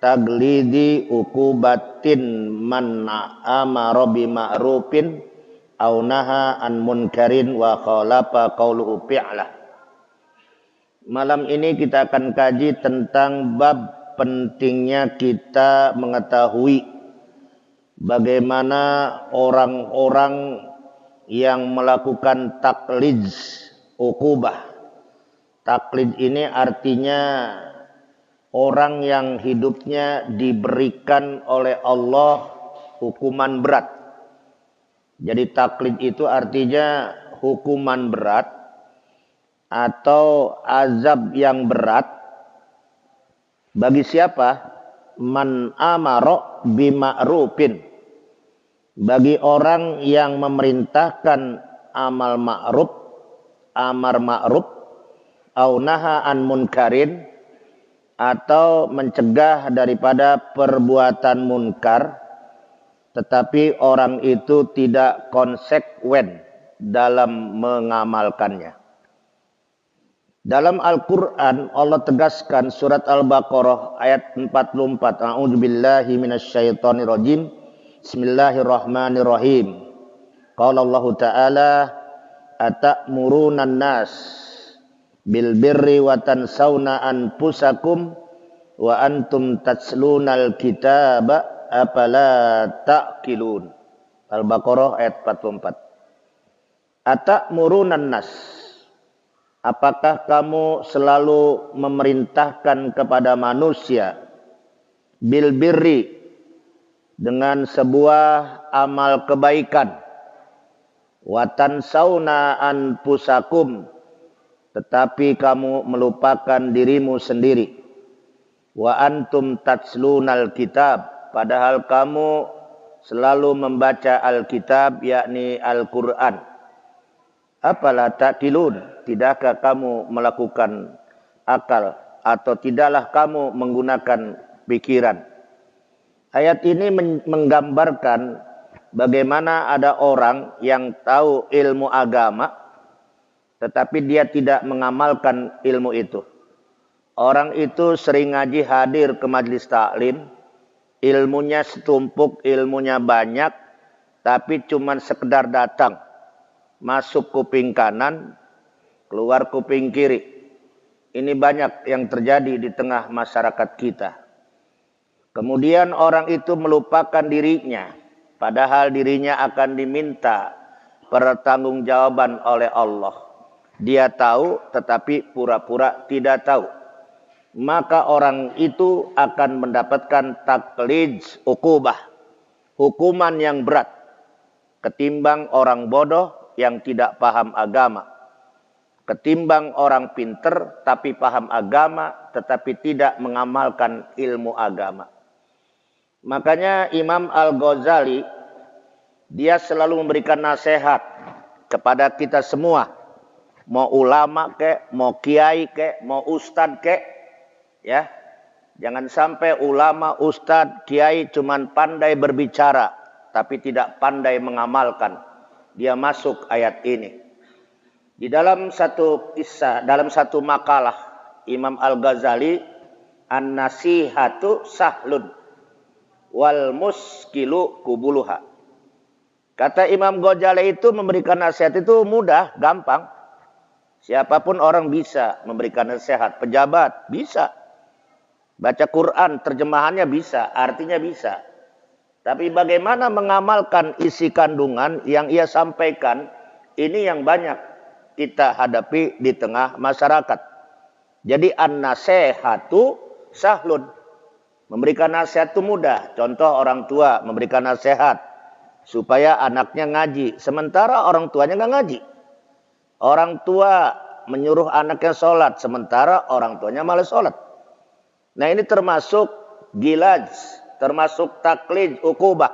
taglidi uqubatin man amara bi ma'rufin au naha an munkarin wa khalafa qauluhu fi'la. Malam ini kita akan kaji tentang bab pentingnya kita mengetahui bagaimana orang-orang yang melakukan taklid uqubah. Taklid ini artinya orang yang hidupnya diberikan oleh Allah hukuman berat. Jadi taklid itu artinya hukuman berat atau azab yang berat bagi siapa? Man amara bima'rufin. Bagi orang yang memerintahkan amal ma'ruf, amar ma'ruf, au naha an munkarin, atau mencegah daripada perbuatan munkar, tetapi orang itu tidak konsekuen dalam mengamalkannya. Dalam Al-Quran Allah tegaskan surat Al-Baqarah ayat 44. A'udzubillahi minasyaitonirrajim. Bismillahirrahmanirrahim. Qala Allah Ta'ala ata'murunan nas bil birri wa tansawna anfusakum wa antum tatslunal kitaba afala ta'qilun. Al-Baqarah ayat 44. Ata'murunan nas, apakah kamu selalu memerintahkan kepada manusia bil birri, dengan sebuah amal kebaikan, wa tansawna anfusakum, tetapi kamu melupakan dirimu sendiri, wa antum tatslunal kitab, padahal kamu selalu membaca Alkitab, yakni Al-Quran. Apalah ta'qilun, tidakkah kamu melakukan akal atau tidaklah kamu menggunakan pikiran? Ayat ini menggambarkan bagaimana ada orang yang tahu ilmu agama tetapi dia tidak mengamalkan ilmu itu. Orang itu sering ngaji, hadir ke majelis taklim, ilmunya setumpuk, ilmunya banyak, tapi cuma sekedar datang, masuk kuping kanan, keluar kuping kiri. Ini banyak yang terjadi di tengah masyarakat kita. Kemudian orang itu melupakan dirinya, padahal dirinya akan diminta pertanggungjawaban oleh Allah. Dia tahu tetapi pura-pura tidak tahu. Maka orang itu akan mendapatkan taklid uqubah, hukuman yang berat, ketimbang orang bodoh yang tidak paham agama, ketimbang orang pinter tapi paham agama tetapi tidak mengamalkan ilmu agama. Makanya Imam Al-Ghazali dia selalu memberikan nasihat kepada kita semua, mau ulama kek, mau kiai kek, mau ustad kek, ya. Jangan sampai ulama, ustad, kiai cuman pandai berbicara tapi tidak pandai mengamalkan. Dia masuk ayat ini. Di dalam satu kisah, dalam satu makalah Imam Al-Ghazali, an-nasihatu sahlun wal muskilu kubuluha. Kata Imam Ghazali itu memberikan nasihat itu mudah, gampang. Siapapun orang bisa memberikan nasihat. Pejabat bisa. Baca Quran terjemahannya bisa, artinya bisa. Tapi bagaimana mengamalkan isi kandungan yang ia sampaikan, ini yang banyak kita hadapi di tengah masyarakat. Jadi an-nasihatu sahlun. Memberikan nasihat itu mudah. Contoh orang tua memberikan nasihat supaya anaknya ngaji. Sementara orang tuanya nggak ngaji. Orang tua menyuruh anaknya sholat. Sementara orang tuanya malas sholat. Nah ini termasuk gilaj. Termasuk taklid uqubah.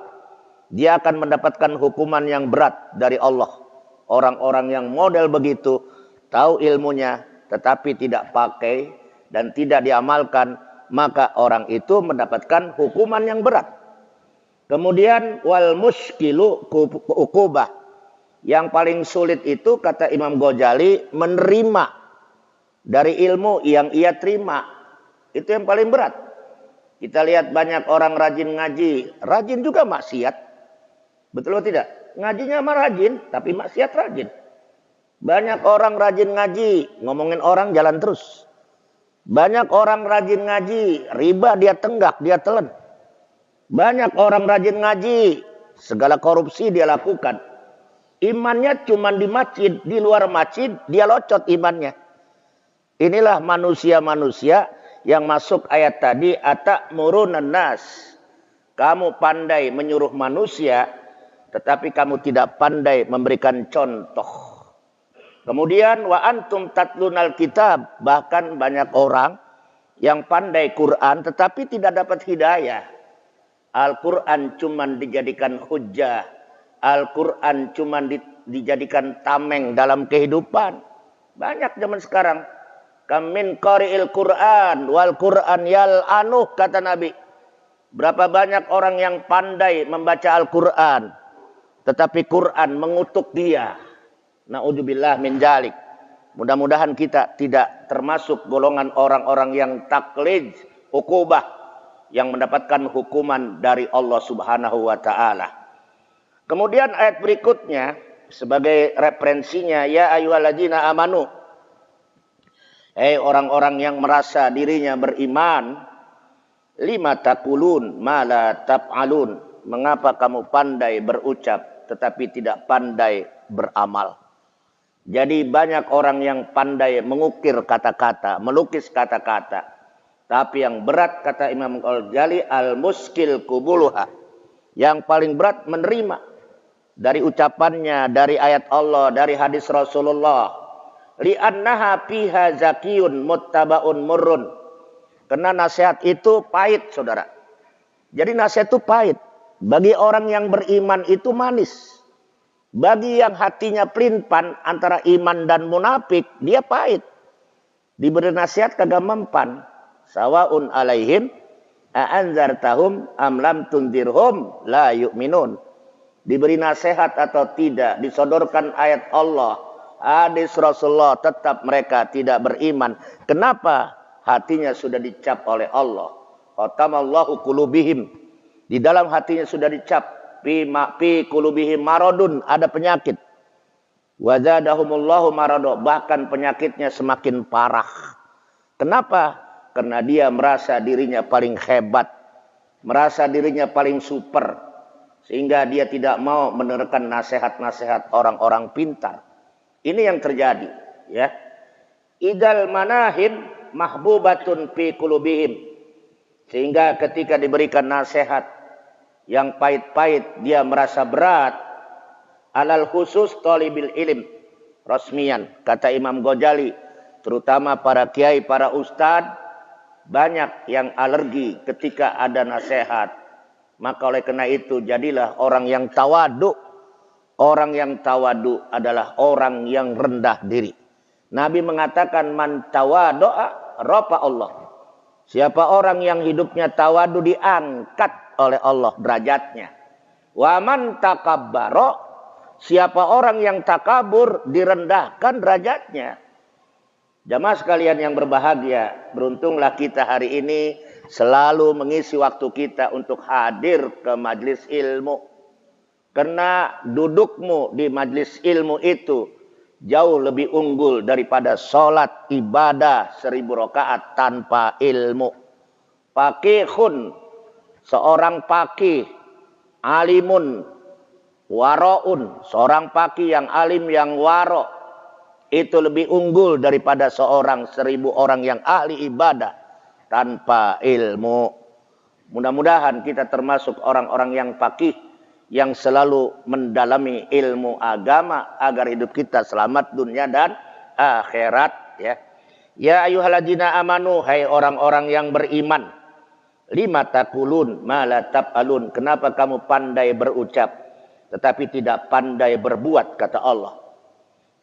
Dia akan mendapatkan hukuman yang berat dari Allah. Orang-orang yang model begitu. Tahu ilmunya tetapi tidak pakai dan tidak diamalkan, maka orang itu mendapatkan hukuman yang berat. Kemudian wal muskilu uqubah. Yang paling sulit itu kata Imam Ghazali menerima dari ilmu yang ia terima. Itu yang paling berat. Kita lihat banyak orang rajin ngaji, rajin juga maksiat. Betul atau tidak? Ngajinya mah rajin, tapi maksiat rajin. Banyak orang rajin ngaji, ngomongin orang jalan terus. Banyak orang rajin ngaji, riba dia tenggak, dia telan. Banyak orang rajin ngaji, segala korupsi dia lakukan. Imannya cuma di masjid, di luar masjid dia locot imannya. Inilah manusia-manusia yang masuk ayat tadi, atamurun nas. Kamu pandai menyuruh manusia, tetapi kamu tidak pandai memberikan contoh. Kemudian wa antum tatlunal kitab, bahkan banyak orang yang pandai Quran tetapi tidak dapat hidayah. Al-Quran cuma dijadikan hujjah, Al-Quran cuma dijadikan tameng dalam kehidupan. Banyak zaman sekarang. Kam min qari'il Quran wal Quran yal'anuh, kata Nabi. Berapa banyak orang yang pandai membaca Al-Quran, tetapi Quran mengutuk dia. Na'udzubillah min dzalik. Mudah-mudahan kita tidak termasuk golongan orang-orang yang taklid, ukubah, yang mendapatkan hukuman dari Allah Subhanahu wa taala. Kemudian ayat berikutnya sebagai referensinya, ya ayyuhalladzina amanu. Hei orang-orang yang merasa dirinya beriman, lima taqulun ma la taf'alun. Mengapa kamu pandai berucap tetapi tidak pandai beramal? Jadi banyak orang yang pandai mengukir kata-kata, melukis kata-kata. Tapi yang berat, kata Imam Al-Ghazali, al-muskil kubuluha. Yang paling berat menerima dari ucapannya, dari ayat Allah, dari hadis Rasulullah. Li'annaha fiha zakiyun muttabaun murrun. Karena nasihat itu pahit, saudara. Jadi nasihat itu pahit. Bagi orang yang beriman itu manis. Bagi yang hatinya pelinpan antara iman dan munafik, dia pahit. Diberi nasihat kagak mempan. Sawaun alaihim a'anzartahum am lam tundirhum la yu'minun. Diberi nasihat atau tidak, disodorkan ayat Allah, hadis Rasulullah, tetap mereka tidak beriman. Kenapa? Hatinya sudah dicap oleh Allah. Khatamallahu qulubihim. Di dalam hatinya sudah dicap. Fi qulubihim maradun, ada penyakit. Wazadahumullahu marado, bahkan penyakitnya semakin parah. Kenapa? Karena dia merasa dirinya paling hebat. Merasa dirinya paling super. Sehingga dia tidak mau menerangkan nasihat-nasihat orang-orang pintar. Ini yang terjadi, ya. Idal manahim mahbubatun fi qulubihim. Sehingga ketika diberikan nasihat yang pahit-pahit, dia merasa berat. Alal khusus talibil ilm rasmian, kata Imam Ghazali, terutama para kiai, para ustadz, banyak yang alergi ketika ada nasihat. Maka oleh karena itu jadilah orang yang tawadu. Orang yang tawadu adalah orang yang rendah diri. Nabi mengatakan man tawadu'a rafa Allah. Siapa orang yang hidupnya tawadu, diangkat oleh Allah derajatnya. Wa man takabbara, siapa orang yang takabur, direndahkan derajatnya. Jamaah sekalian yang berbahagia, beruntunglah kita hari ini selalu mengisi waktu kita untuk hadir ke majelis ilmu. Karena dudukmu di majelis ilmu itu jauh lebih unggul daripada sholat ibadah 1000 rakaat tanpa ilmu. Faqihun, seorang faqih, alimun, waro'un, seorang faqih yang alim, yang waro', itu lebih unggul daripada seorang 1000 orang yang ahli ibadah tanpa ilmu. Mudah-mudahan kita termasuk orang-orang yang faqih, yang selalu mendalami ilmu agama agar hidup kita selamat dunia dan akhirat, ya. Ya ayyuhalladzina amanu, hai orang-orang yang beriman, lima taqulun ma la taf'alun. Kenapa kamu pandai berucap tetapi tidak pandai berbuat, kata Allah.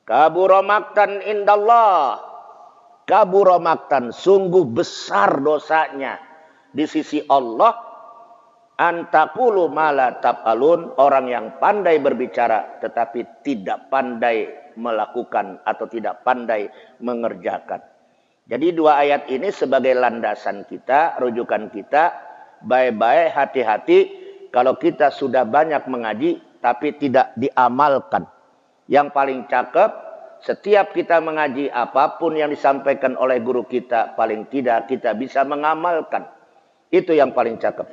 Kabura maktan indallah. Kabura maktan, sungguh besar dosanya di sisi Allah. Antaqulu ma la taf'alun, orang yang pandai berbicara tetapi tidak pandai melakukan atau tidak pandai mengerjakan. Jadi dua ayat ini sebagai landasan kita, rujukan kita baik-baik, hati-hati kalau kita sudah banyak mengaji tapi tidak diamalkan. Yang paling cakep, setiap kita mengaji apapun yang disampaikan oleh guru kita, paling tidak kita bisa mengamalkan. Itu yang paling cakep.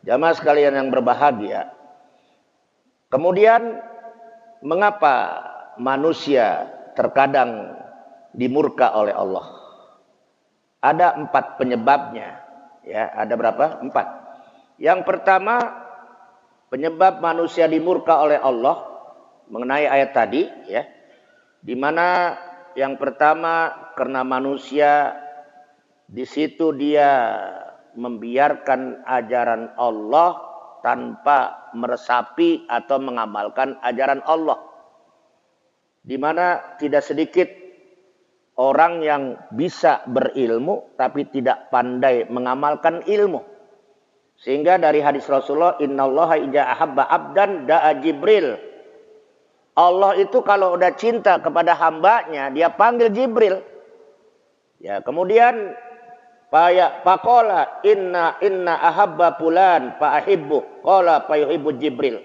Jamaah sekalian yang berbahagia. Kemudian, mengapa manusia terkadang dimurka oleh Allah? Ada 4 penyebabnya. Ya, ada berapa? 4. Yang pertama, penyebab manusia dimurka oleh Allah mengenai ayat tadi, ya, di mana yang pertama karena manusia di situ dia membiarkan ajaran Allah tanpa meresapi atau mengamalkan ajaran Allah. Di mana tidak sedikit orang yang bisa berilmu tapi tidak pandai mengamalkan ilmu. Sehingga dari hadis Rasulullah, innallaha idza ahabba abdan da'a Jibril. Allah itu kalau udah cinta kepada hambanya, dia panggil Jibril. Ya, kemudian faqala inna ahabba fulan fa ahibbu. Qala fa yuhibbu Jibril.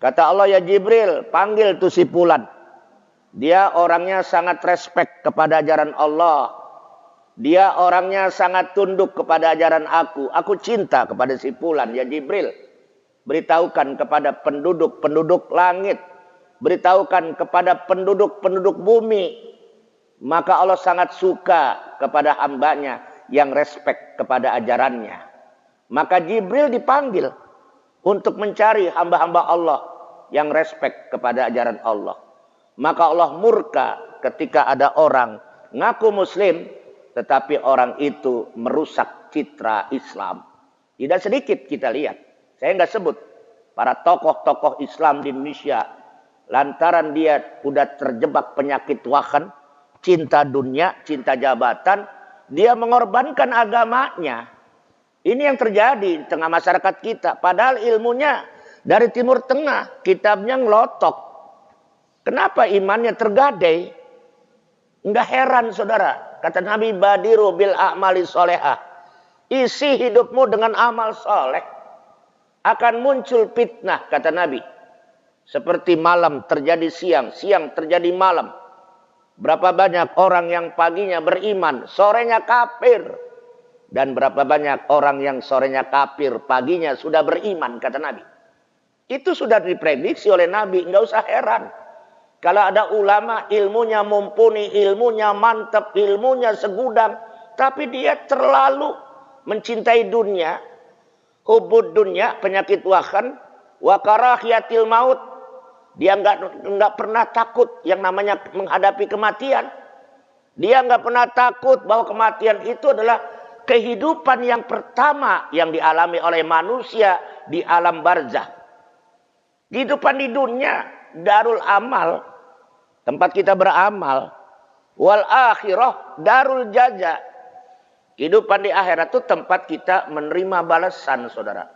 Kata Allah, ya Jibril, panggil tuh si fulan. Dia orangnya sangat respek kepada ajaran Allah. Dia orangnya sangat tunduk kepada ajaran aku. Aku cinta kepada si fulan, ya Jibril. Beritahukan kepada penduduk-penduduk langit. Beritahukan kepada penduduk-penduduk bumi. Maka Allah sangat suka kepada hambanya yang respek kepada ajarannya. Maka Jibril dipanggil untuk mencari hamba-hamba Allah yang respek kepada ajaran Allah. Maka Allah murka ketika ada orang ngaku muslim, tetapi orang itu merusak citra Islam. Tidak sedikit kita lihat. Saya nggak sebut para tokoh-tokoh Islam di Indonesia. Lantaran dia sudah terjebak penyakit wahan, cinta dunia, cinta jabatan. Dia mengorbankan agamanya. Ini yang terjadi di tengah masyarakat kita. Padahal ilmunya dari Timur Tengah. Kitabnya ngelotok. Kenapa imannya tergadai? Enggak heran saudara. Kata Nabi, badiru bil a'mali solehah. Isi hidupmu dengan amal soleh. Akan muncul fitnah, kata Nabi. Seperti malam terjadi siang, siang terjadi malam. Berapa banyak orang yang paginya beriman, sorenya kafir. Dan berapa banyak orang yang sorenya kafir, paginya sudah beriman, kata Nabi. Itu sudah diprediksi oleh Nabi, enggak usah heran. Kalau ada ulama ilmunya mumpuni, ilmunya mantap, ilmunya segudang, tapi dia terlalu mencintai dunia, hubud dunia, penyakit wahan, wa karahiyatil maut. Dia enggak pernah takut yang namanya menghadapi kematian. Dia enggak pernah takut bahwa kematian itu adalah kehidupan yang pertama yang dialami oleh manusia di alam barzah. Kehidupan di dunia darul amal, tempat kita beramal. Wal akhirah darul jaza. Kehidupan di akhirat itu tempat kita menerima balasan, saudara.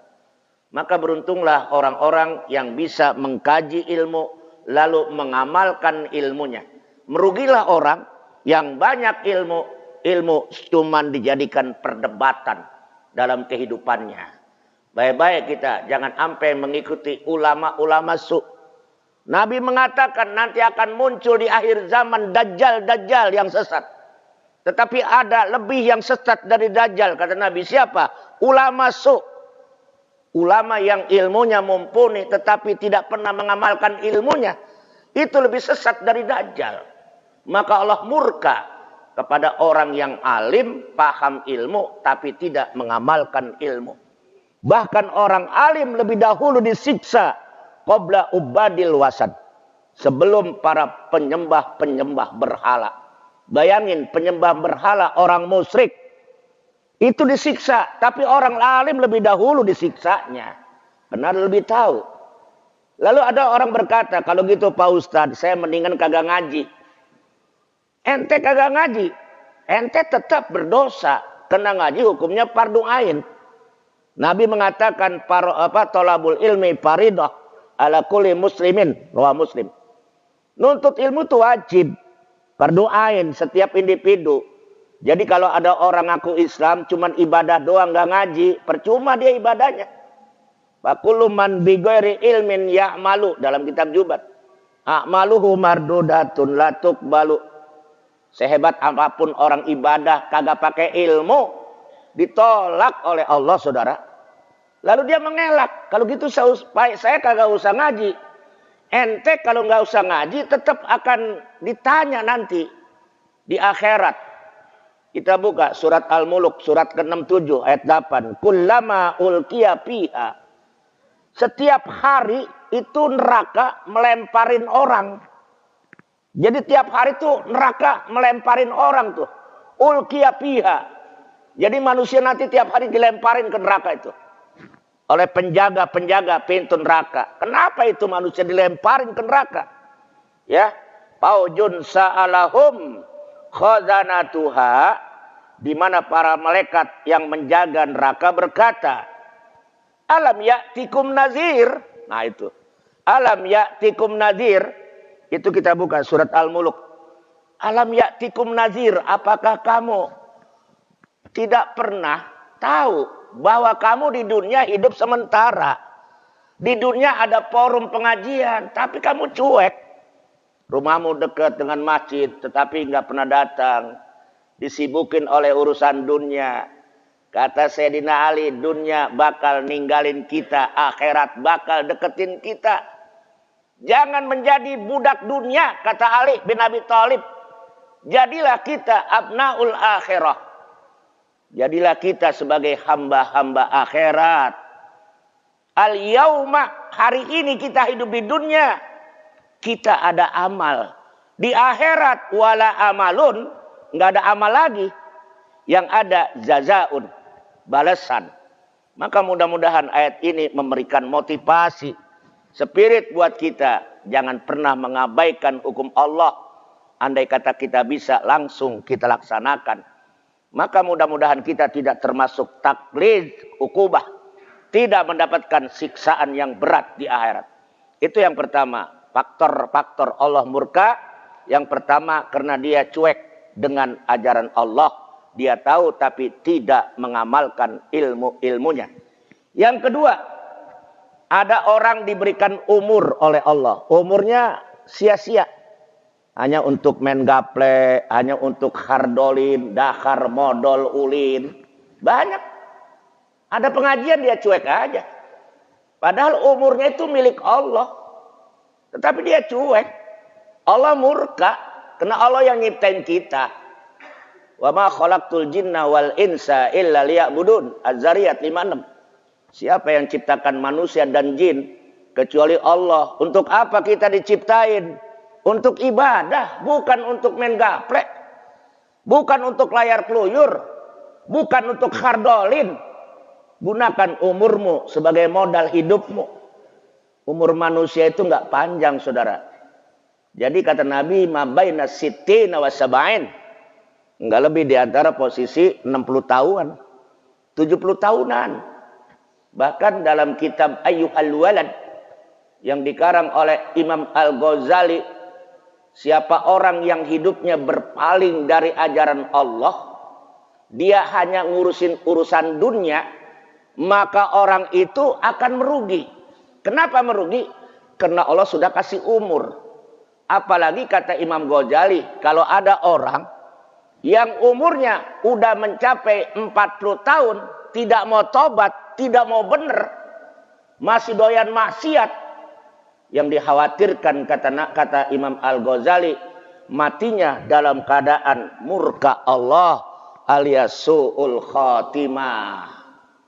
Maka beruntunglah orang-orang yang bisa mengkaji ilmu lalu mengamalkan ilmunya. Merugilah orang yang banyak ilmu cuman dijadikan perdebatan dalam kehidupannya. Baik-baik kita jangan sampai mengikuti ulama-ulama su. Nabi mengatakan nanti akan muncul di akhir zaman dajjal yang sesat. Tetapi ada lebih yang sesat dari dajjal, kata Nabi. Siapa? Ulama su. Ulama yang ilmunya mumpuni tetapi tidak pernah mengamalkan ilmunya. Itu lebih sesat dari dajjal. Maka Allah murka kepada orang yang alim, paham ilmu tapi tidak mengamalkan ilmu. Bahkan orang alim lebih dahulu disiksa qabla ubadil wasad, sebelum para penyembah berhala. Bayangin, penyembah berhala orang musyrik itu disiksa, tapi orang alim lebih dahulu disiksanya. Benar lebih tahu. Lalu ada orang berkata, kalau gitu Pak Ustadz, saya mendingan kagak ngaji. Ente kagak ngaji, ente tetap berdosa. Kena ngaji hukumnya fardu ain. Nabi mengatakan tolabul ilmi faridah ala kulli muslimin, riwayat Muslim. Nuntut ilmu itu wajib, fardu ain setiap individu. Jadi kalau ada orang ngaku Islam cuman ibadah doang nggak ngaji, percuma dia ibadahnya. Fakullu man bighairi ilmin ya'malu dalam kitab Jubat. A'maluhu mardudatun la tuqbalu. Sehebat apapun orang ibadah kagak pakai ilmu, ditolak oleh Allah, saudara. Lalu dia mengelak, kalau gitu saya kagak usah ngaji. Ente kalau nggak usah ngaji tetap akan ditanya nanti di akhirat. Kita buka surat Al-Muluk, surat ke-67 ayat 8. Kullama ulqiya fiha. Setiap hari itu neraka melemparin orang. Jadi tiap hari itu neraka melemparin orang tuh. Ulqiya fiha. Jadi manusia nanti tiap hari dilemparin ke neraka itu. Oleh penjaga-penjaga pintu neraka. Kenapa itu manusia dilemparin ke neraka? Ya. Faujun sa'alahum khazanatuha, di mana para malaikat yang menjaga neraka berkata, alam ya'tikum nazir. Nah itu, alam ya'tikum nazir. Itu kita buka surat Al-Muluk. Alam ya'tikum nazir, apakah kamu tidak pernah tahu bahwa kamu di dunia hidup sementara? Di dunia ada forum pengajian, tapi kamu cuek. Rumahmu dekat dengan masjid, tetapi nggak pernah datang. Disibukin oleh urusan dunia. Kata Sayyidina Ali, dunia bakal ninggalin kita, akhirat bakal deketin kita. Jangan menjadi budak dunia, kata Ali bin Abi Thalib. Jadilah kita abnaul akhirah. Jadilah kita sebagai hamba-hamba akhirat. Al-yauma, hari ini kita hidup di dunia. Kita ada amal. Di akhirat wala amalun, nggak ada amal lagi. Yang ada jazaun, balasan. Maka mudah-mudahan ayat ini memberikan motivasi, spirit buat kita. Jangan pernah mengabaikan hukum Allah. Andai kata kita bisa langsung kita laksanakan. Maka mudah-mudahan kita tidak termasuk taklid ukubah. Tidak mendapatkan siksaan yang berat di akhirat. Itu yang pertama. Faktor-faktor Allah murka. Yang pertama karena dia cuek dengan ajaran Allah. Dia tahu tapi tidak mengamalkan ilmu-ilmunya. Yang kedua, ada orang diberikan umur oleh Allah. Umurnya sia-sia. Hanya untuk main gaple, hanya untuk hardolin, dahar, modol, ulin. Banyak. Ada pengajian dia cuek aja. Padahal umurnya itu milik Allah. Tetapi dia cuek. Allah murka. Karena Allah yang nyiptain kita. Wa ma khalaqtul jinna wal insa illa liya'budun. Az-Zariyat 56. Siapa yang ciptakan manusia dan jin kecuali Allah? Untuk apa kita diciptain? Untuk ibadah, bukan untuk main gaplek. Bukan untuk layar keluyur. Bukan untuk khardolin. Gunakan umurmu sebagai modal hidupmu. Umur manusia itu enggak panjang, saudara. Jadi kata Nabi, mabaina sittina wa sab'in. Enggak lebih di antara posisi 60 tahunan, 70 tahunan. Bahkan dalam kitab Ayyuhal Walad yang dikarang oleh Imam Al-Ghazali, siapa orang yang hidupnya berpaling dari ajaran Allah, dia hanya ngurusin urusan dunia, maka orang itu akan merugi. Kenapa merugi? Karena Allah sudah kasih umur. Apalagi kata Imam Ghazali, kalau ada orang yang umurnya udah mencapai 40 tahun, tidak mau tobat, tidak mau bener, masih doyan maksiat, yang dikhawatirkan kata Imam Al-Ghazali, matinya dalam keadaan murka Allah alias su'ul khatimah.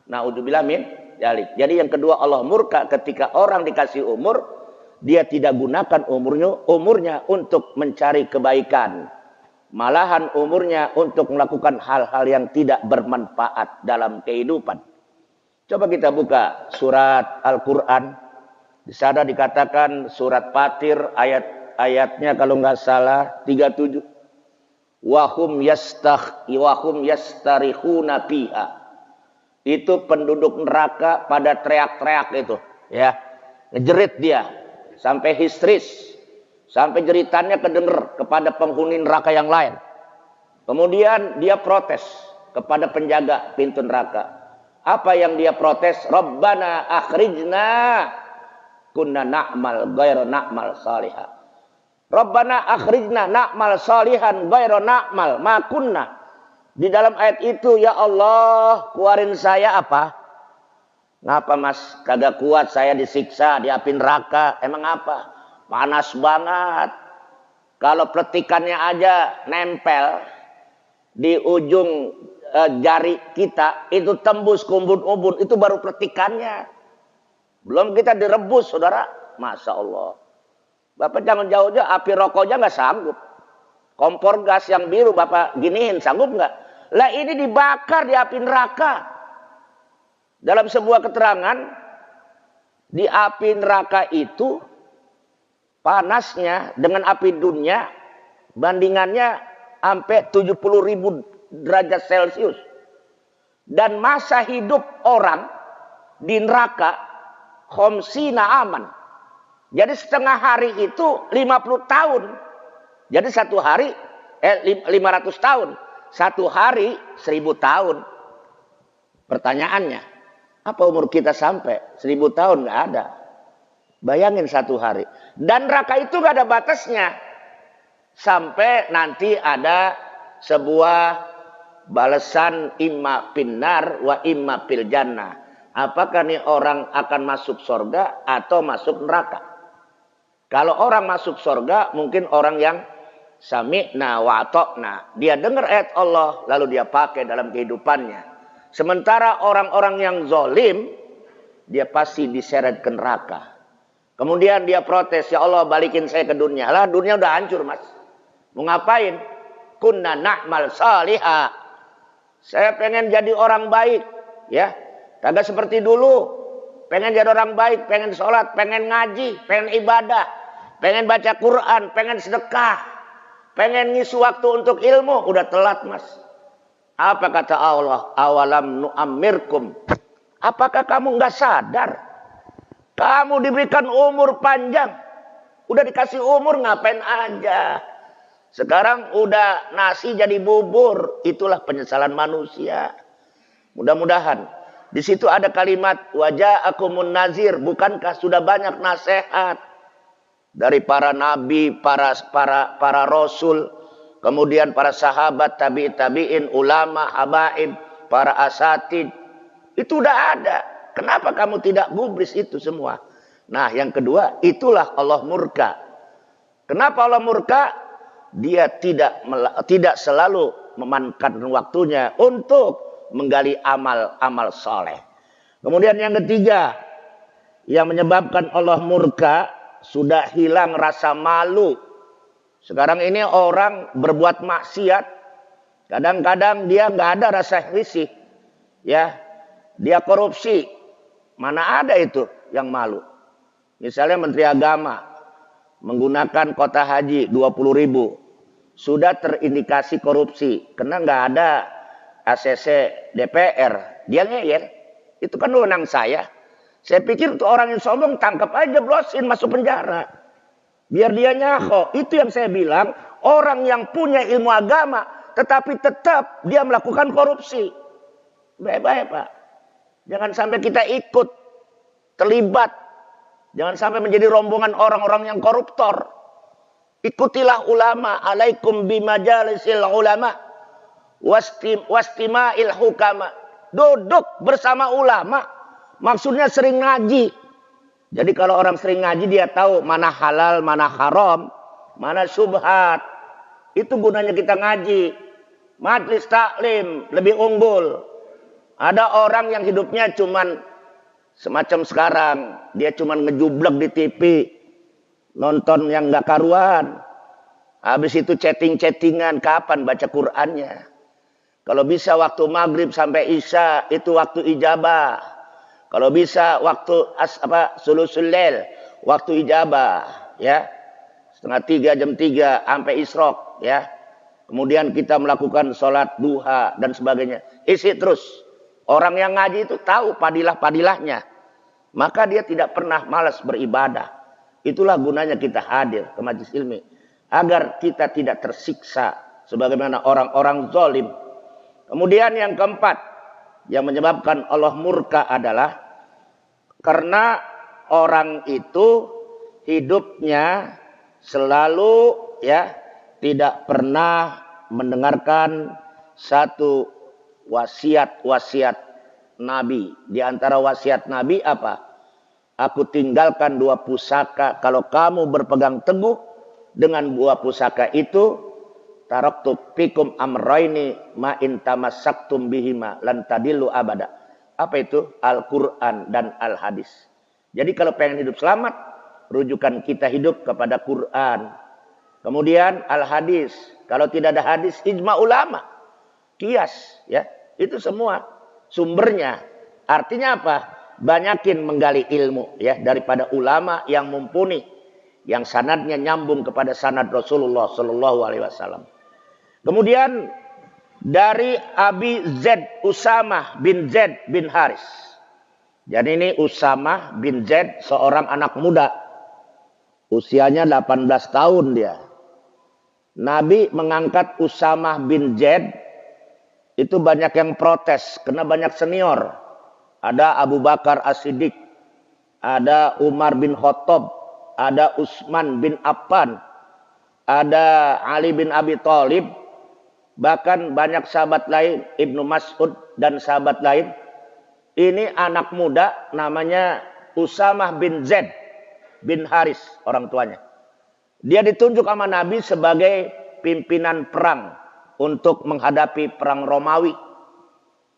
Na'udzubillah min dzalik. Jadi yang kedua, Allah murka ketika orang dikasih umur, dia tidak gunakan umurnya untuk mencari kebaikan. Malahan umurnya untuk melakukan hal-hal yang tidak bermanfaat dalam kehidupan. Coba kita buka surat Al-Quran. Di sana dikatakan surat Fatir ayatnya kalau nggak salah 37. Wahum yastarihuna fiha. Itu penduduk neraka pada teriak-teriak itu, ya. Ngejerit dia sampai histeris. Sampai jeritannya kedenger kepada penghuni neraka yang lain. Kemudian dia protes kepada penjaga pintu neraka. Apa yang dia protes? Rabbana akhrijna kunna na'mal ghairu na'mal salihah. Rabbana akhrijna na'mal salihan ghairu na'mal ma kunna. Di dalam ayat itu, ya Allah, keluarin saya apa? Ngapa mas? Kagak kuat saya disiksa di api neraka. Emang apa? Panas banget. Kalau pletikannya aja nempel di ujung jari kita, itu tembus ke umbun-umbun, itu baru pletikannya. Belum kita direbus, saudara. Masya Allah. Bapak jangan jauh-jauh, api rokoknya nggak sanggup. Kompor gas yang biru Bapak giniin, sanggup nggak? Lah ini dibakar di api neraka. Dalam sebuah keterangan, di api neraka itu panasnya dengan api dunia bandingannya sampai 70.000 derajat Celcius. Dan masa hidup orang di neraka khamsina aman. Jadi setengah hari itu 50 tahun. Jadi satu hari 500 tahun. Satu hari 1000 tahun. Pertanyaannya, apa umur kita sampai 1000 tahun? Nggak ada. Bayangin satu hari. Dan neraka itu nggak ada batasnya. Sampai nanti ada sebuah balasan imma finnar wa imma fil jannah. Apakah nih orang akan masuk surga atau masuk neraka? Kalau orang masuk surga, mungkin orang yang sami'na wa ata'na. Dia dengar ayat Allah, lalu dia pakai dalam kehidupannya. Sementara orang-orang yang zalim, dia pasti diseret ke neraka. Kemudian dia protes, ya Allah balikin saya ke dunia. Lah dunia udah hancur mas. Mau ngapain? Kunna na'mal salihah. Saya pengen jadi orang baik. Ya, kagak seperti dulu. Pengen jadi orang baik, pengen sholat, pengen ngaji, pengen ibadah. Pengen baca Quran, pengen sedekah. Pengen ngisi waktu untuk ilmu, udah telat mas. Apa kata Allah? Awalam nu'ammirkum. Apakah kamu nggak sadar? Kamu diberikan umur panjang. Udah dikasih umur ngapain aja. Sekarang udah nasi jadi bubur. Itulah penyesalan manusia. Mudah-mudahan. Di situ ada kalimat waja'akumun nazir. Bukankah sudah banyak nasihat dari para nabi, para rasul, kemudian para sahabat, tabi'in, ulama, habaib, para asatid. Itu udah ada. Kenapa kamu tidak gubris itu semua? Nah, yang kedua, itulah Allah murka. Kenapa Allah murka? Dia tidak selalu memanfaatkan waktunya untuk menggali amal-amal soleh. Kemudian yang ketiga, yang menyebabkan Allah murka, sudah hilang rasa malu. Sekarang ini orang berbuat maksiat, kadang-kadang dia nggak ada rasa risih, ya, dia korupsi, mana ada itu yang malu. Misalnya Menteri Agama menggunakan kota haji 20.000, sudah terindikasi korupsi, karena nggak ada ACC DPR, dia ngeyel, itu kan wewenang saya. Saya pikir tuh orang yang sombong tangkap aja, blosin, masuk penjara. Biar dia nyaho. Itu yang saya bilang, orang yang punya ilmu agama, tetapi tetap dia melakukan korupsi. Baik-baik Pak. Jangan sampai kita ikut, terlibat. Jangan sampai menjadi rombongan orang-orang yang koruptor. Ikutilah ulama, alaikum bimajalisil ulama, wastima'il hukama. Duduk bersama ulama. Maksudnya sering ngaji. Jadi kalau orang sering ngaji dia tahu mana halal, mana haram, mana syubhat. Itu gunanya kita ngaji. Majlis taklim lebih unggul. Ada orang yang hidupnya cuman semacam sekarang. Dia cuman ngejublek di TV. Nonton yang gak karuan. Habis itu chatting-chattingan. Kapan baca Qur'annya? Kalau bisa waktu maghrib sampai isya itu waktu ijabah. Kalau bisa waktu sulusul lail, waktu ijabah, ya. 2:30 jam 3 sampai isyraq, ya. Kemudian kita melakukan sholat duha dan sebagainya. Isi terus. Orang yang ngaji itu tahu padilah-padilahnya. Maka dia tidak pernah malas beribadah. Itulah gunanya kita hadir ke majelis ilmi. Agar kita tidak tersiksa sebagaimana orang-orang zalim. Kemudian yang keempat yang menyebabkan Allah murka adalah karena orang itu hidupnya selalu tidak pernah mendengarkan satu wasiat Nabi. Di antara wasiat Nabi apa? Aku tinggalkan 2 pusaka. Kalau kamu berpegang teguh dengan 2 pusaka itu, taraktu fikum amraini ma in tamassaktum bihima lan tadillu abada. Apa itu? Al-Quran dan Al-Hadis. Jadi kalau pengen hidup selamat, rujukan kita hidup kepada Quran. Kemudian Al-Hadis. Kalau tidak ada hadis, ijma ulama. Kias, ya. Itu semua sumbernya. Artinya apa? Banyakin menggali ilmu, ya, daripada ulama yang mumpuni, yang sanadnya nyambung kepada sanad Rasulullah Sallallahu Alaihi Wasallam. Kemudian dari Abi Zaid Usamah bin Zaid bin Haris. Jadi ini Usamah bin Zaid seorang anak muda. Usianya 18 tahun dia. Nabi mengangkat Usamah bin Zaid, itu banyak yang protes karena banyak senior. Ada Abu Bakar As-Siddiq, ada Umar bin Khattab, ada Utsman bin Affan, ada Ali bin Abi Thalib, bahkan banyak sahabat lain, Ibnu Mas'ud dan sahabat lain. Ini anak muda namanya Usamah bin Zaid bin Haris, orang tuanya. Dia ditunjuk sama Nabi sebagai pimpinan perang untuk menghadapi perang Romawi.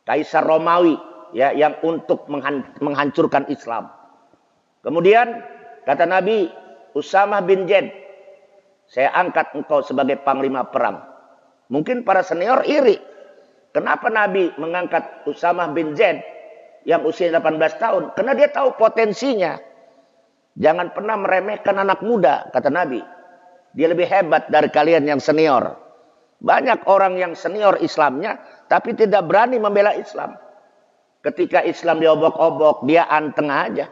Kaisar Romawi, ya, yang untuk menghancurkan Islam. Kemudian kata Nabi, Usamah bin Zaid, saya angkat engkau sebagai panglima perang. Mungkin para senior iri. Kenapa Nabi mengangkat Usamah bin Zaid yang usia 18 tahun? Karena dia tahu potensinya. Jangan pernah meremehkan anak muda, kata Nabi. Dia lebih hebat dari kalian yang senior. Banyak orang yang senior Islamnya, tapi tidak berani membela Islam. Ketika Islam diobok-obok, dia anteng aja.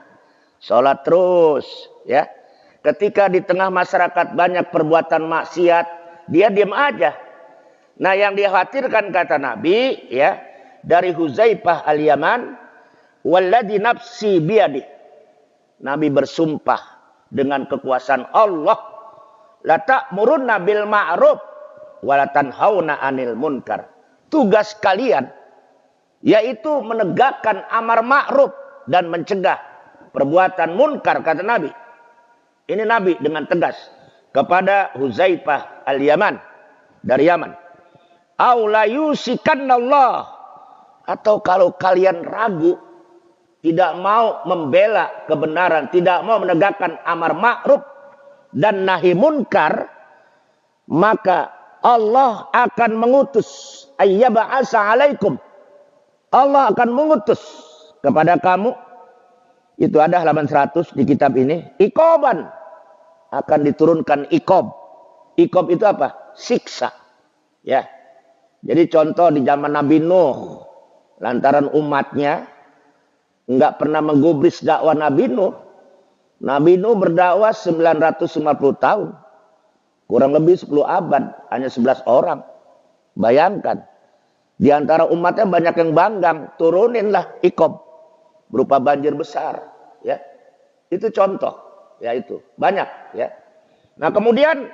Sholat terus, ya. Ketika di tengah masyarakat banyak perbuatan maksiat, dia diam aja. Nah, yang dikhawatirkan kata Nabi, ya, dari Huzaifah al-Yaman, walladzi nafsi biyadi. Nabi bersumpah dengan kekuasaan Allah, la ta'murunna bil ma'ruf wa la tanhauna 'anil munkar. Tugas kalian yaitu menegakkan amar ma'ruf dan mencegah perbuatan munkar, kata Nabi. Ini Nabi dengan tegas kepada Huzaifah al-Yaman dari Yaman. Au la yusikannallah, atau kalau kalian ragu, tidak mau membela kebenaran, tidak mau menegakkan amar ma'ruf dan nahi munkar, maka Allah akan mengutus ayyaba'asa alaikum. Allah akan mengutus kepada kamu, itu ada halaman 100 di kitab ini, iqoban, akan diturunkan iqob. Iqob itu apa? Siksa. Ya. Jadi contoh di zaman Nabi Nuh, lantaran umatnya enggak pernah menggubris dakwah Nabi Nuh. Nabi Nuh berdakwah 950 tahun. Kurang lebih 10 abad, hanya 11 orang. Bayangkan. Di antara umatnya banyak yang banggang, turuninlah iqob berupa banjir besar, ya. Itu contoh, ya, itu. Banyak, ya. Nah, kemudian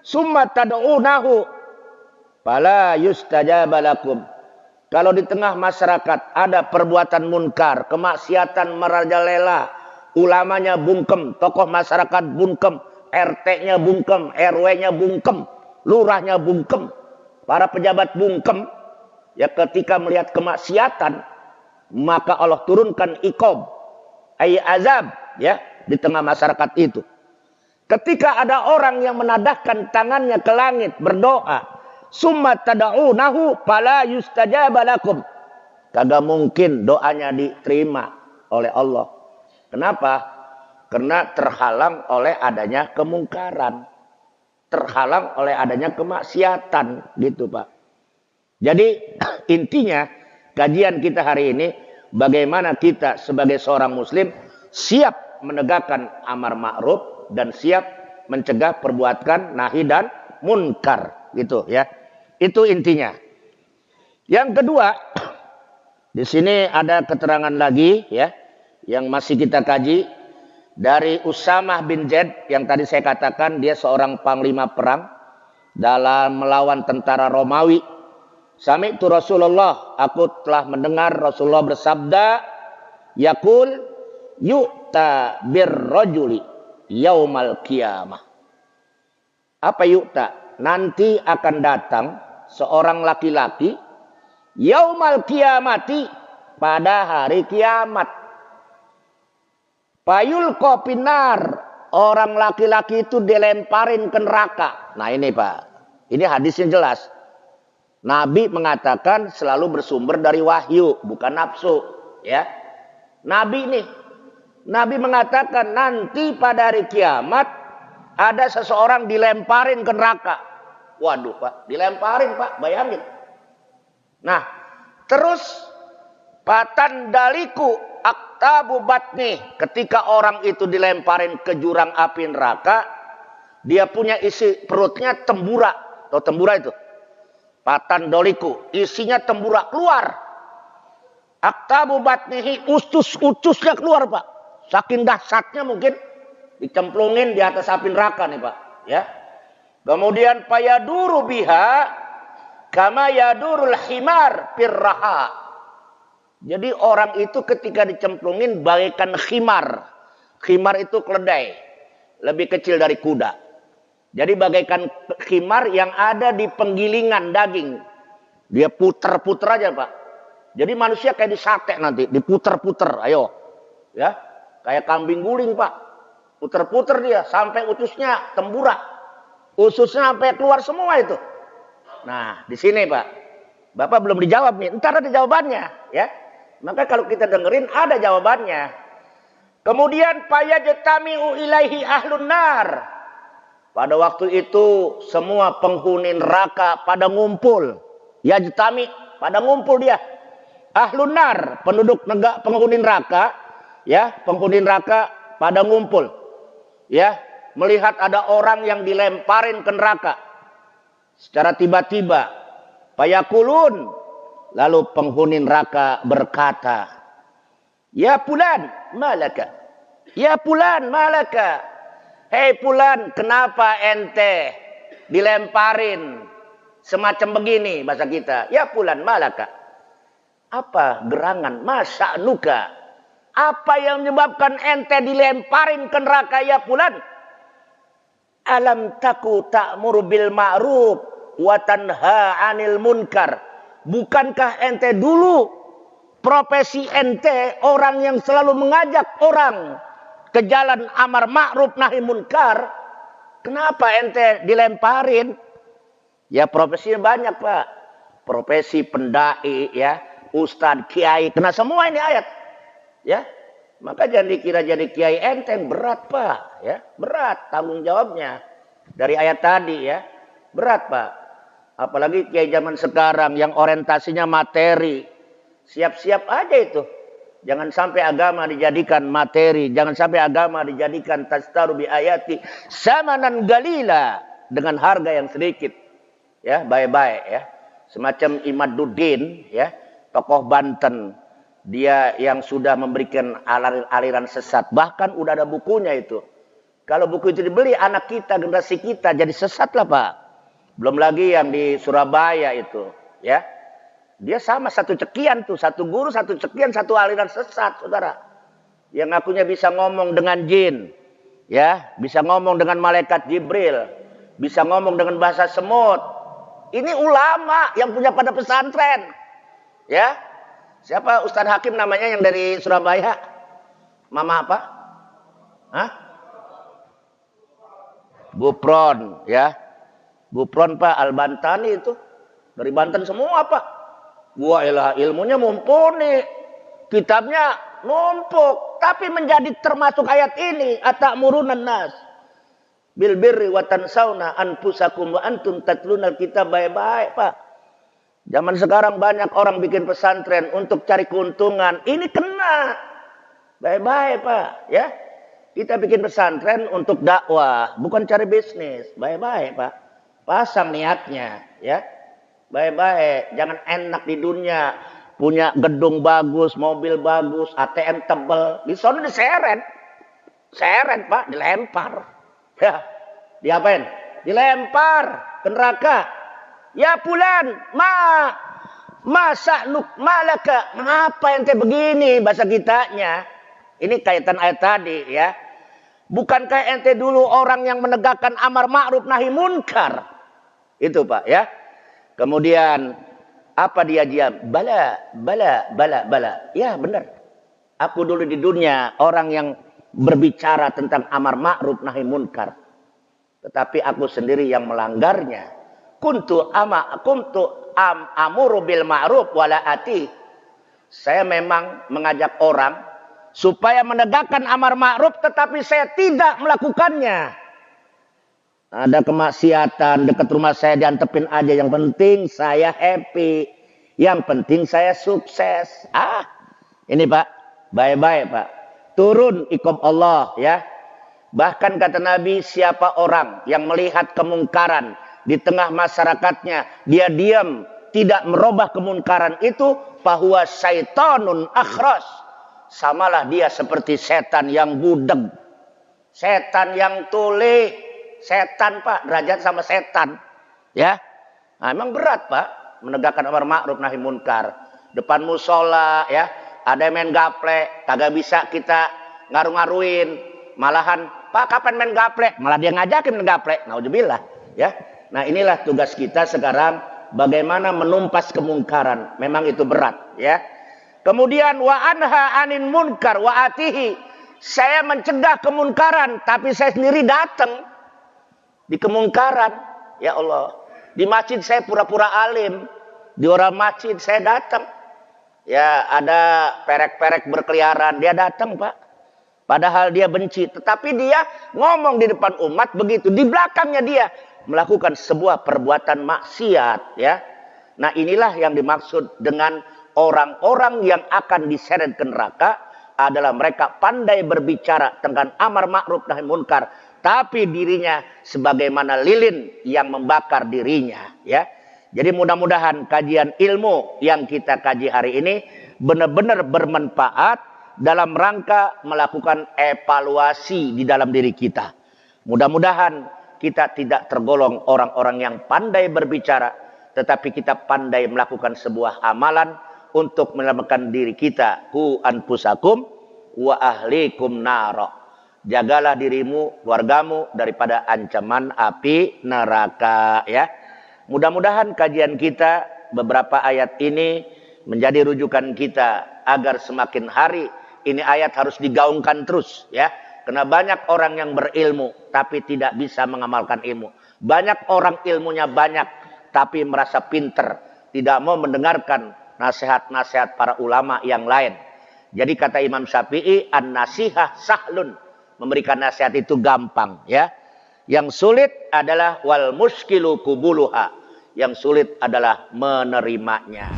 summa tad'unahu fala yustajaba lakum. Kalau di tengah masyarakat ada perbuatan munkar, kemaksiatan merajalela, ulamanya bungkem, tokoh masyarakat bungkem, RT-nya bungkem, RW-nya bungkem, lurahnya bungkem, para pejabat bungkem, ya, ketika melihat kemaksiatan, maka Allah turunkan iqob, azab, ya, di tengah masyarakat itu. Ketika ada orang yang menadahkan tangannya ke langit berdoa, summa tad'unahu fala yustajaba lakum, kagak mungkin doanya diterima oleh Allah. Kenapa? Karena terhalang oleh adanya kemungkaran, terhalang oleh adanya kemaksiatan, gitu Pak. Jadi intinya kajian kita hari ini, bagaimana kita sebagai seorang muslim siap menegakkan amar ma'ruf dan siap mencegah perbuatan nahi dan munkar, gitu, ya. Itu intinya. Yang kedua, di sini ada keterangan lagi ya yang masih kita kaji dari Usamah bin Zaid yang tadi saya katakan dia seorang panglima perang dalam melawan tentara Romawi. Sami'tu Rasulullah, aku telah mendengar Rasulullah bersabda, yaqul yu'ta birrajuli yaumal qiyamah. Apa yu'ta? Nanti akan datang seorang laki-laki yaumal qiyamati, pada hari kiamat. Payul kopinar, orang laki-laki itu dilemparin ke neraka. Nah ini Pak, ini hadisnya jelas. Nabi mengatakan selalu bersumber dari wahyu, bukan nafsu. Ya, Nabi mengatakan nanti pada hari kiamat ada seseorang dilemparin ke neraka. Waduh Pak, dilemparin Pak, bayangin. Nah, terus patan daliku aktabu batni, ketika orang itu dilemparin ke jurang api neraka, dia punya isi perutnya tembura. Tahu tembura itu? Patan doliku, isinya tembura keluar. Aktabu batnihi, usus-ususnya keluar Pak. Saking dahsyatnya mungkin dicemplungin di atas api neraka nih Pak. Ya. Kemudian payaduru biha kama yadurul himar firraha. Jadi orang itu ketika dicemplungin bagaikan khimar. Khimar itu keledai. Lebih kecil dari kuda. Jadi bagaikan khimar yang ada di penggilingan daging. Dia puter-puter aja Pak. Jadi manusia kayak disate nanti. Diputer-puter. Ayo. Ya. Kayak kambing guling Pak. Puter-puter dia. Sampai ususnya tembura. Ususnya sampai keluar semua itu. Nah, di sini Pak, Bapak belum dijawab nih. Ntar ada jawabannya, ya. Maka kalau kita dengerin ada jawabannya. Kemudian payajtami'u ilaihi ahlun nar. Pada waktu itu semua penghuni neraka pada ngumpul. Yajtami, pada ngumpul dia. Ahlun nar, penduduk penghuni neraka, ya, penghuni neraka pada ngumpul. Ya, melihat ada orang yang dilemparin ke neraka. Secara tiba-tiba, payakulun, lalu penghuni neraka berkata, ya Fulan, malaka? Ya Fulan, malaka? Hei Fulan, kenapa ente dilemparin semacam begini bahasa kita? Ya Fulan, malaka? Apa gerangan? Masa nuka? Apa yang menyebabkan ente dilemparin ke neraka ya Fulan? Alam taku ta'muru bil ma'ruf wa tanha 'anil munkar. Bukankah ente dulu profesi ente orang yang selalu mengajak orang ke jalan amar ma'ruf nahi munkar? Kenapa ente dilemparin? Ya profesinya banyak Pak. Profesi pendai ya, ustadz, kiai, kena semua ini ayat. Ya. Maka jangan dikira jadi kiai enteng, berat Pak, ya, berat tanggung jawabnya dari ayat tadi ya, berat Pak. Apalagi kiai zaman sekarang yang orientasinya materi, siap-siap aja itu. Jangan sampai agama dijadikan materi, jangan sampai agama dijadikan tastaru bi ayati samanan galila, dengan harga yang sedikit, ya, baik-baik ya. Semacam Imaduddin, ya, tokoh Banten. Dia yang sudah memberikan aliran sesat. Bahkan udah ada bukunya itu. Kalau buku itu dibeli, anak kita, generasi kita jadi sesat lah Pak. Belum lagi yang di Surabaya itu. Ya, dia sama satu cekian tuh. Satu guru, satu cekian, satu aliran sesat saudara. Yang ngakunya bisa ngomong dengan jin. Ya, bisa ngomong dengan malaikat Jibril. Bisa ngomong dengan bahasa semut. Ini ulama yang punya pada pesantren. Ya. Siapa Ustadz Hakim namanya yang dari Surabaya? Mama apa? Hah? Bupron, ya. Bupron Pak Al-Bantani itu. Dari Banten semua Pak. Wah elah, ilmunya mumpuni. Kitabnya numpuk. Tapi menjadi termasuk ayat ini. Atamurun nas bil birri wa tansawna anfusakum wa antum tatlunal kitab, baik-baik Pak. Zaman sekarang banyak orang bikin pesantren untuk cari keuntungan. Ini kena. Baik-baik Pak. Ya. Kita bikin pesantren untuk dakwah. Bukan cari bisnis. Baik-baik Pak. Pasang niatnya. Ya. Baik-baik, jangan enak di dunia. Punya gedung bagus, mobil bagus, ATM tebel. Di sana diseret. Seret, Pak, dilempar. Ya, diapain? Dilempar ke neraka. Ya pulan, masa nuk malaka. Mengapa ente begini bahasa kitanya? Ini kaitan ayat tadi ya. Bukankah ente dulu orang yang menegakkan amar ma'ruf nahi munkar? Itu Pak ya. Kemudian apa dia diam? Bala. Ya benar. Aku dulu di dunia orang yang berbicara tentang amar ma'ruf nahi munkar. Tetapi aku sendiri yang melanggarnya. Kuntu amuru bil ma'ruf wala ati. Saya memang mengajak orang supaya menegakkan amar ma'ruf tetapi saya tidak melakukannya. Ada kemaksiatan dekat rumah saya diantepin aja. Yang penting saya happy. Yang penting saya sukses. Ini Pak. Baik-baik Pak. Turun iqab Allah ya. Bahkan kata Nabi, siapa orang yang melihat kemungkaran di tengah masyarakatnya, dia diam, tidak merubah kemungkaran itu, fahuwa syaitanun akhras. Samalah dia seperti setan yang budeg. Setan yang tuli. Setan Pak, derajat sama setan. Ya. Nah, emang berat Pak menegakkan amar ma'ruf nahi munkar. Depan musola ya, ada yang main gaplek, kagak bisa kita ngaruh-ngaruin. Malahan, Pak kapan main gaplek? Malah dia ngajakin main gaplek. Nauzubillah ya. Nah, inilah tugas kita sekarang, bagaimana menumpas kemungkaran. Memang itu berat ya. Kemudian wa anha anin munkar wa atihi. Saya mencegah kemunkaran tapi saya sendiri datang di kemungkaran. Ya Allah, di masjid saya pura-pura alim, di orang masjid saya datang. Ya, ada perek-perek berkeliaran, dia datang Pak. Padahal dia benci, tetapi dia ngomong di depan umat begitu. Di belakangnya dia melakukan sebuah perbuatan maksiat ya. Nah, inilah yang dimaksud dengan orang-orang yang akan diseret ke neraka adalah mereka pandai berbicara tentang amar ma'ruf nahi munkar, tapi dirinya sebagaimana lilin yang membakar dirinya ya. Jadi mudah-mudahan kajian ilmu yang kita kaji hari ini benar-benar bermanfaat dalam rangka melakukan evaluasi di dalam diri kita. Mudah-mudahan kita tidak tergolong orang-orang yang pandai berbicara, tetapi kita pandai melakukan sebuah amalan untuk menyelamatkan diri kita. Ku anfusakum wa ahlikum naro. Jagalah dirimu, keluargamu daripada ancaman api neraka ya. Mudah-mudahan kajian kita beberapa ayat ini menjadi rujukan kita agar semakin hari ini ayat harus digaungkan terus ya. Karena banyak orang yang berilmu tapi tidak bisa mengamalkan ilmu. Banyak orang ilmunya banyak tapi merasa pinter, tidak mau mendengarkan nasihat-nasihat para ulama yang lain. Jadi kata Imam Syafi'i, an-nasihah sahlun. Memberikan nasihat itu gampang ya. Yang sulit adalah wal muskilu kubuluha. Yang sulit adalah menerimanya.